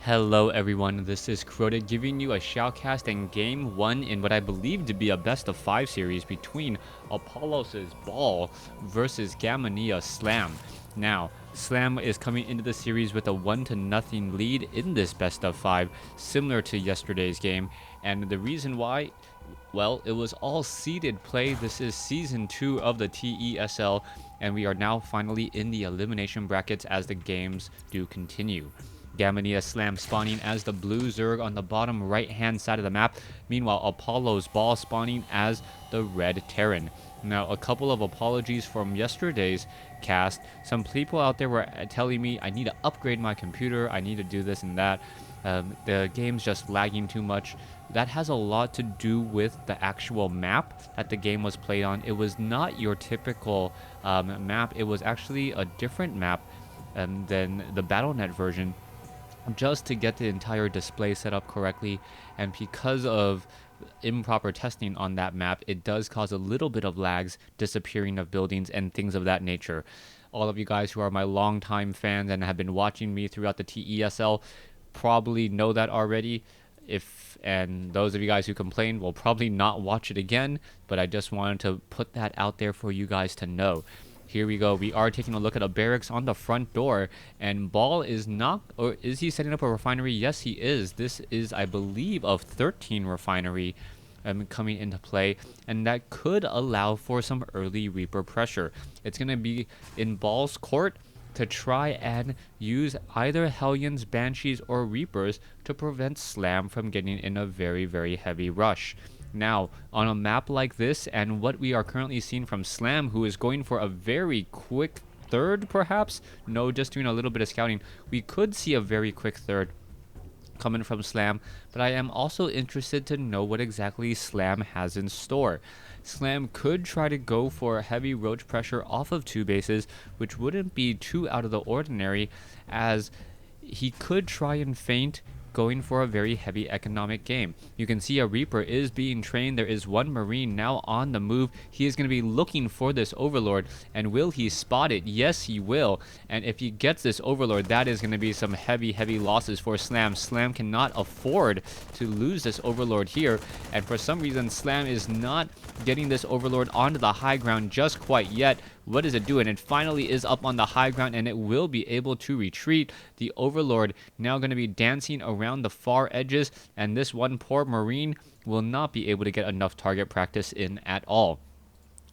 Hello everyone, this is Crota giving you a shoutcast in Game 1 in what I believe to be a best of 5 series between ApolloBall versus Gamania Slam. Now, Slam is coming into the series with a 1-0 lead in this best of 5, similar to yesterday's game, and the reason why, well, it was all seeded play. This is Season 2 of the TESL, and we are now finally in the elimination brackets as the games do continue. Gamania Slam spawning as the blue Zerg on the bottom right hand side of the map. Meanwhile, Apollo's Ball spawning as the red Terran. Now, a couple of apologies from yesterday's cast. Some people out there were telling me I need to upgrade my computer, I need to do this and that. The game's just lagging too much. That has a lot to do with the actual map that the game was played on. It was not your typical map. It was actually a different map than the BattleNet version, just to get the entire display set up correctly. And because of improper testing on that map, it does cause a little bit of lags, disappearing of buildings, and things of that nature. All of you guys who are my longtime fans and have been watching me throughout the TESL probably know that already. And those of you guys who complained will probably not watch it again, but I just wanted to put that out there for you guys to know. Here we go. We are taking a look at a barracks on the front door, and Ball is not, or is he setting up a refinery? Yes, he is. This is, I believe, a 13 refinery coming into play, and that could allow for some early Reaper pressure. It's going to be in Ball's court to try and use either Hellions, Banshees, or Reapers to prevent Slam from getting in a very, very heavy rush. Now, on a map like this, and what we are currently seeing from Slam, who is going for a very quick third, perhaps? No, just doing a little bit of scouting. We could see a very quick third coming from Slam, but I am also interested to know what exactly Slam has in store. Slam could try to go for a heavy roach pressure off of 2 bases, which wouldn't be too out of the ordinary, as he could try and feint going for a very heavy economic game. You can see a Reaper is being trained. There is one Marine now on the move. He is going to be looking for this Overlord, and will he spot it? Yes, he will. And if he gets this Overlord, that is going to be some heavy losses for Slam. Slam cannot afford to lose this Overlord here, and for some reason Slam is not getting this Overlord onto the high ground just quite yet. What is it doing? It finally is up on the high ground, and it will be able to retreat. The Overlord now going to be dancing around the far edges, and this one poor Marine will not be able to get enough target practice in at all.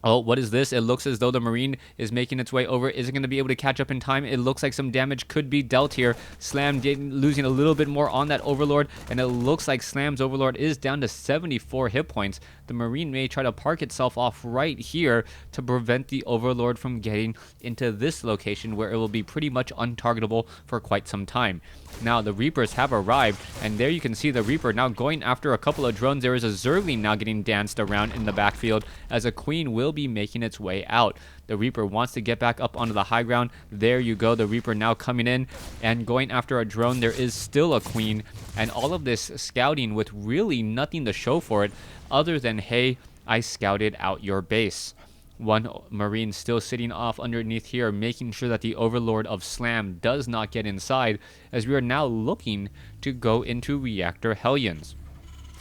Oh, what is this? It looks as though the Marine is making its way over. Is it going to be able to catch up in time? It looks like some damage could be dealt here. Slam losing a little bit more on that Overlord, and it looks like Slam's Overlord is down to 74 hit points. The Marine may try to park itself off right here to prevent the Overlord from getting into this location, where it will be pretty much untargetable for quite some time. Now, the Reapers have arrived, and there you can see the Reaper now going after a couple of drones. There is a Zergling now getting danced around in the backfield, as a Queen will be making its way out. The Reaper wants to get back up onto the high ground. There you go. The Reaper now coming in and going after a drone. There is still a Queen, and all of this scouting with really nothing to show for it other than, hey, I scouted out your base. One Marine still sitting off underneath here, making sure that the Overlord of Slam does not get inside, as we are now looking to go into Reactor Hellions.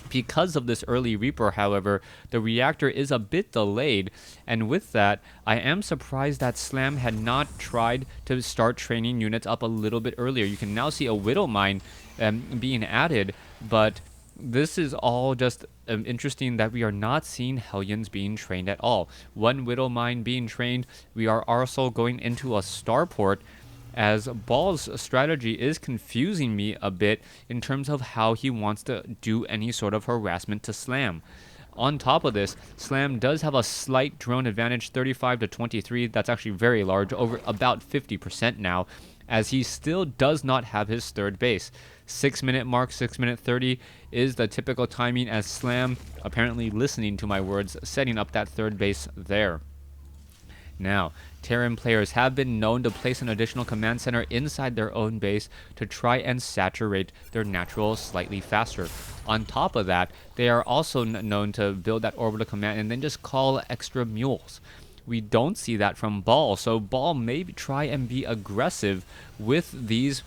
Because of this early Reaper, however, the reactor is a bit delayed, and with that, I am surprised that Slam had not tried to start training units up a little bit earlier. You can now see a Widow Mine being added, but this is all just interesting that we are not seeing Hellions being trained at all. One Widow Mine being trained. We are also going into a starport, as Ball's strategy is confusing me a bit in terms of how he wants to do any sort of harassment to Slam. On top of this, Slam does have a slight drone advantage, 35 to 23. That's actually very large, over about 50% now, as he still does not have his third base. 6-minute mark, 6-minute 30 is the typical timing, as Slam, apparently listening to my words, setting up that third base there. Now, Terran players have been known to place an additional command center inside their own base to try and saturate their natural slightly faster. On top of that, they are also known to build that orbital command and then just call extra mules. We don't see that from Ball, so Ball may try and be aggressive with these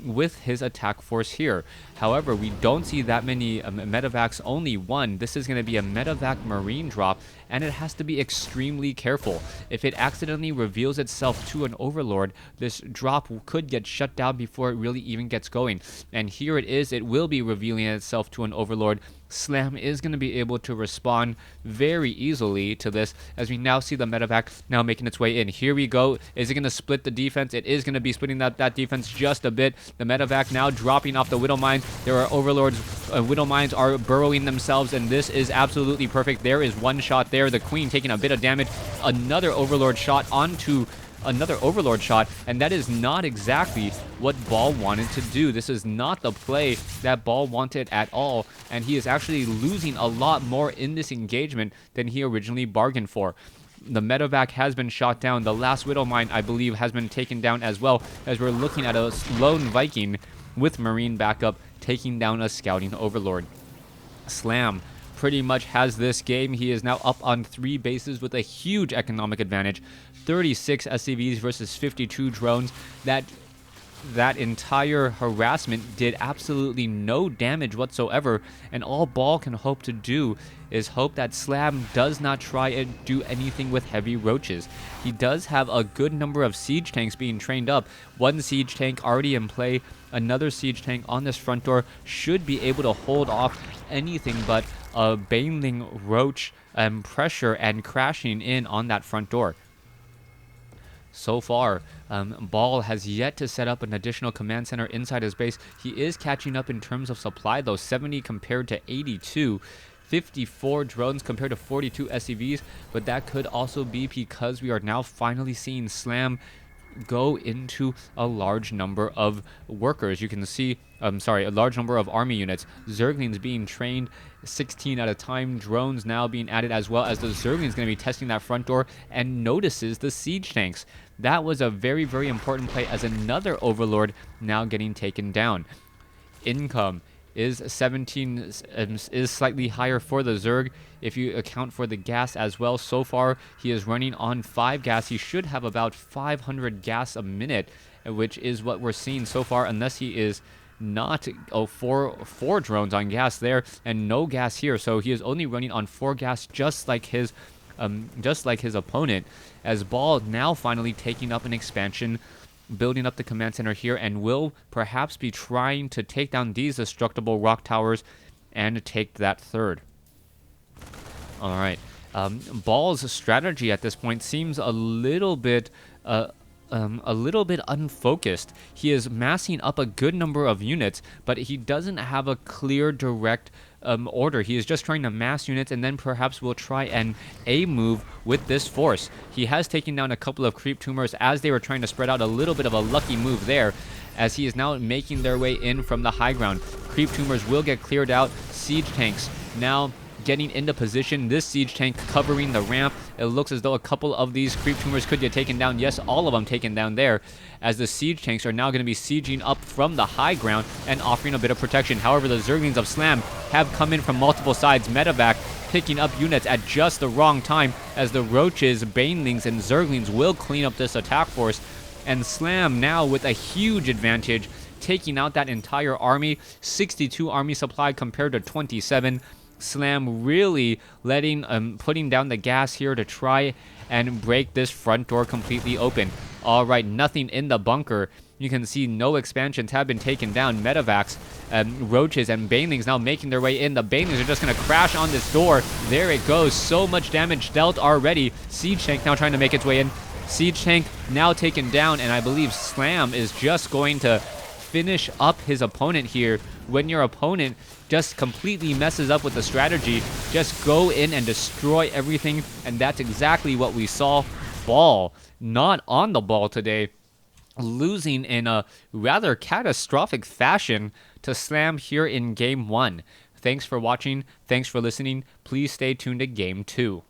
with his attack force here. However, we don't see that many medevacs, only one. This is going to be a medevac marine drop, and it has to be extremely careful. If it accidentally reveals itself to an overlord, this drop could get shut down before it really even gets going. And here it is, it will be revealing itself to an overlord. Slam is going to be able to respond very easily to this, as we now see the medevac now making its way in. Here we go. Is it going to split the defense? It is going to be splitting that defense just a bit. The medevac now dropping off the Widow Mines. There are overlords. Widow Mines are burrowing themselves, and this is absolutely perfect. There is one shot there. The Queen taking a bit of damage. Another overlord shot onto another overlord shot, and that is not exactly what Ball wanted to do. This is not the play that Ball wanted at all, and he is actually losing a lot more in this engagement than he originally bargained for. The medevac has been shot down. The last Widow Mine, I believe, has been taken down as well, as we're looking at a lone Viking with Marine backup taking down a scouting overlord. Slam pretty much has this game. He is now up on 3 bases with a huge economic advantage. 36 SCVs versus 52 drones. That entire harassment did absolutely no damage whatsoever, and all Ball can hope to do is hope that Slam does not try and do anything with heavy roaches. He does have a good number of siege tanks being trained up. One siege tank already in play. Another siege tank on this front door should be able to hold off anything but a baneling roach pressure and crashing in on that front door. So far, Ball has yet to set up an additional command center inside his base. He is catching up in terms of supply, though. 70 compared to 82. 54 drones compared to 42 SCVs, but that could also be because we are now finally seeing Slam go into a large number of workers. You can see, a large number of army units. Zerglings being trained 16 at a time. Drones now being added, as well as the Zerglings going to be testing that front door and notices the siege tanks. That was a very, very important play, as another overlord now getting taken down. Income is 17, is slightly higher for the Zerg if you account for the gas as well. So far, he is running on 5 gas. He should have about 500 gas a minute, which is what we're seeing so far, unless he is not four drones on gas there and no gas here. So he is only running on 4 gas, just like his opponent, as Ball now finally taking up an expansion, building up the command center here, and will perhaps be trying to take down these destructible rock towers and take that third. All right. Ball's strategy at this point seems a little bit unfocused. He is massing up a good number of units, but he doesn't have a clear, direct order. He is just trying to mass units, and then perhaps will try an A move with this force. He has taken down a couple of creep tumors as they were trying to spread out. A little bit of a lucky move there, as he is now making their way in from the high ground. Creep tumors will get cleared out. Siege tanks now getting into position. This siege tank covering the ramp. It looks as though a couple of these creep tumors could get taken down. Yes, all of them taken down there, as the siege tanks are now going to be sieging up from the high ground and offering a bit of protection. However, the Zerglings of Slam have come in from multiple sides. Medevac picking up units at just the wrong time, as the Roaches, Banelings, and Zerglings will clean up this attack force. And Slam now with a huge advantage, taking out that entire army. 62 army supply compared to 27. Slam really putting down the gas here to try and break this front door completely open. All right, nothing in the bunker. You can see no expansions have been taken down. Medevacs, Roaches, and Banelings now making their way in. The Banelings are just going to crash on this door. There it goes. So much damage dealt already. Siege Tank now trying to make its way in. Siege Tank now taken down, and I believe Slam is just going to finish up his opponent here. When your opponent just completely messes up with the strategy, just go in and destroy everything, and that's exactly what we saw. Ball not on the ball today, losing in a rather catastrophic fashion to Slam here in Game 1. Thanks for watching. Thanks for listening. Please stay tuned to Game 2.